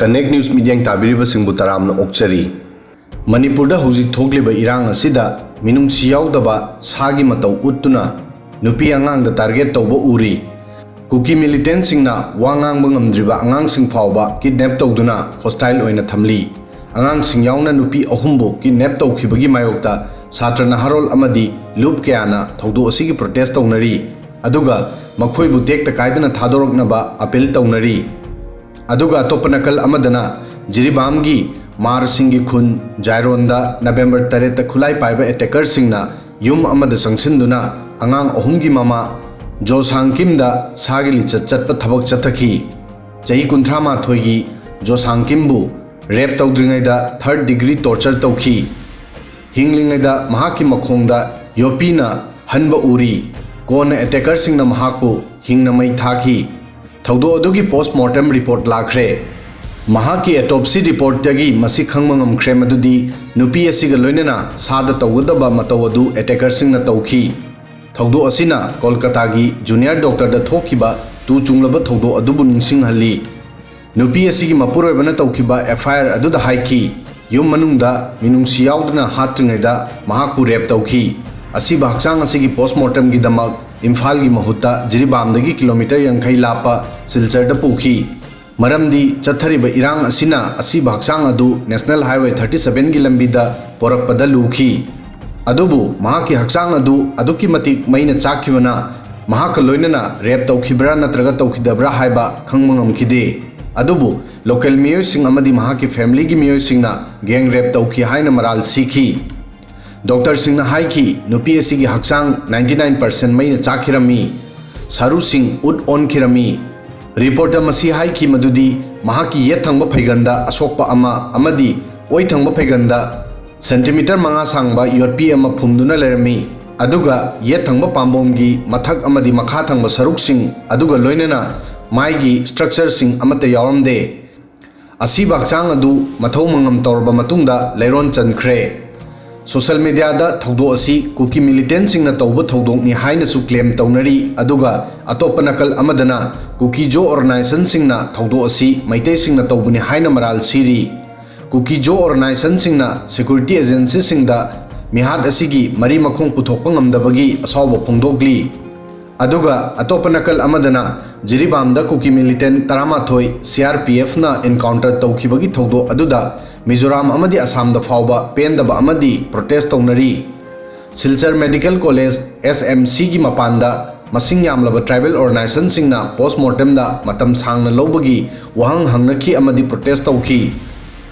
Connect News Media tabiriba taramna okchari. Manipur da houjik thokliba irang asida minungsi yaodaba sagi matou utuna nupi angang da target tauba uri. Kuki militant singna wangang bangamdriba angang sing phawba kidnap tawduna hostile oina thamli. Angang sing yauna nupi ahumbu kidnap tawkhibagi mayokta chatra naharol amadi loop kayana thoudok asigi protest tounari. Aduga makhoibu tekta kaidana thoudoknaba appeal tounari. Aduga topanakal amadana jiribamgi mar singi khun jaironda November 3 khulai paiba attacker singna yum amada sangsinduna angang ahumgi mama Josangkimda sagili chatpa thabak chathaki chahi kunthama thoigi Josangkimbu rape tawdringaida 3rd degree torture tawki hinglingaida mahaki makhongda yopina hanba uri kona attacker singna mahakpu hingna mai thaki thoudok adugi postmortem report lakhre mahaki autopsy report dagi masi khangma ngamkhre madudi nupi asiga loinena sada tawgadaba matou adu attacker singna tawki thoudok asina Kolkata gi junior doctor da thokiba Tuchungba thoudok adubu ningsing halli nupi asigi mapuroibana tawkiba FIR aduda haiki yum manungda minungsi yaudna hatringaida mahaku rape tawki asiba hakchang asigi postmortem gi damak Imphal gi mahutta jiribamdagi kilometer yankai lapa silchar da pukhi maramdi chathariba irang asina asiba hakchang adu national highway 37 gi lambida porakpada lukhi adubu mahaki hakchang adu aduki matik maina chakhibana mahaka loinana rape tawkhibra natraga tawkhidabra haiba khangmangam khide adubu local mayor sing amadi mahaki family gi mayor singna gang rape tawkhi haina maral sikhi Dr. Singna haiki nupi asigi hakchang 99% maina chakhirami saru sing ut on khirami reporter masi haiki madudi mahaki ye thangba phaiganda asokpa ama amadi oi thangba phaiganda centimeter manga sangba yorpi ama phumduna lerami aduga ye thangba pambomgi mathak amadi makha thangba saruk sing aduga loinena maigi structure sing amata yaramde asiba hakchang adu mathau mangam torba matungda leiron chankhre Social media da thoudok asi Kuki militant sing na tawba thoudok ni haina su claim tounari aduga atopanakal amadana Kuki jo organization sing na thoudok asi maitei sing na tawbuni haina maral siri Kuki jo organization sing na security agency sing da mihat asigi mari makhong puthokpa ngamdabagi asawba phongdokli aduga atopanakal amadana jiribamda Kuki militant taramathoi CRPF na encounter tawkhibagi thoudok aduda Mizoram amadi Assam da fawba pendaba amadi protest tounari Silchar Medical College SMC gi mapanda masing yamlaba tribal organization singna postmortem da matam sangna lobagi wahang hangnaki amadi protest tawki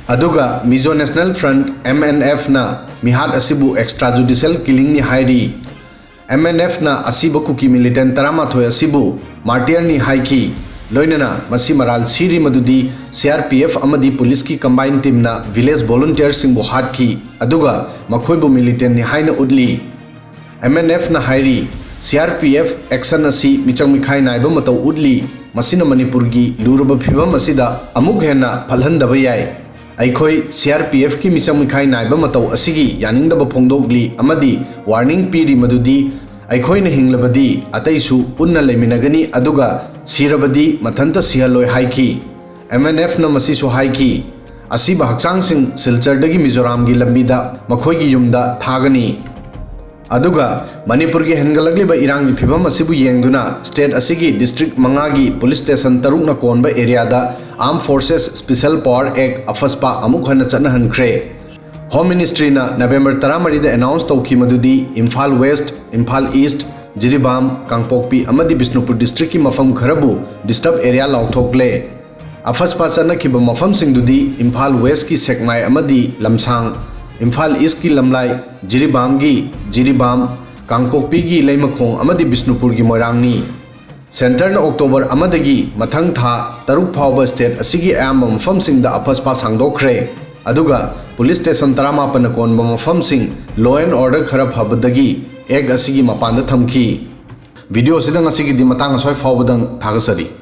aduga Mizo National Front MNF na mihat asibu extrajudicial killing ni hairi MNF na asiba Kuki militant taramathoi asibu martyr ni haiki loinana masi maral siri madudi CRPF amadi police ki combined team na village volunteer sing bo hat ki aduga makhoibu militant ni haina udli MNF na hairi CRPF action asi michang mikhai naiba matou udli masina Manipur gi luraba phibam asida amuk hena phalhandaba yai aikhoi CRPF ki michang mikhai naiba matou asigi yaningdaba phongdogli amadi warning piri madudi aikhoi na hinglabadi ataisu punna leiminagani aduga sirabadi mathanta sihaloi haiki MNF na masi so haiki asiba hakchang sing silchar dagi Mizoram gi lambida makhoi gi yumda thagani aduga Manipur gi hengalagliba irang gi phibam asibu yengduna state asigi district manga gi police station taruk na konba area da Armed Forces Special Power Act afaspa amuk hana chana hankhre Home Ministry na November 13 da announce tawki madudi Imphal West Imphal East Jiribam Kangpokpi amadi Bishnupur district ki mafam kharabu disturb area lauthokle afaspa chana kiba mafam singdudi Imphal West ki sekmai amadi lamsang Imphal East ki lamlai Jiribam gi Jiribam Kangpokpi gi leimakhong amadi Bishnupur gi moirangni Center na October amadagi mathang tha taruk phawba state asigi ayamba mafam singda afaspa sangdokre aduga police station taramapan konba mafam sing law and order khara phabadagi ek asigi mapanda thamki video sidang asigi di matang asoi phawbadang thagasari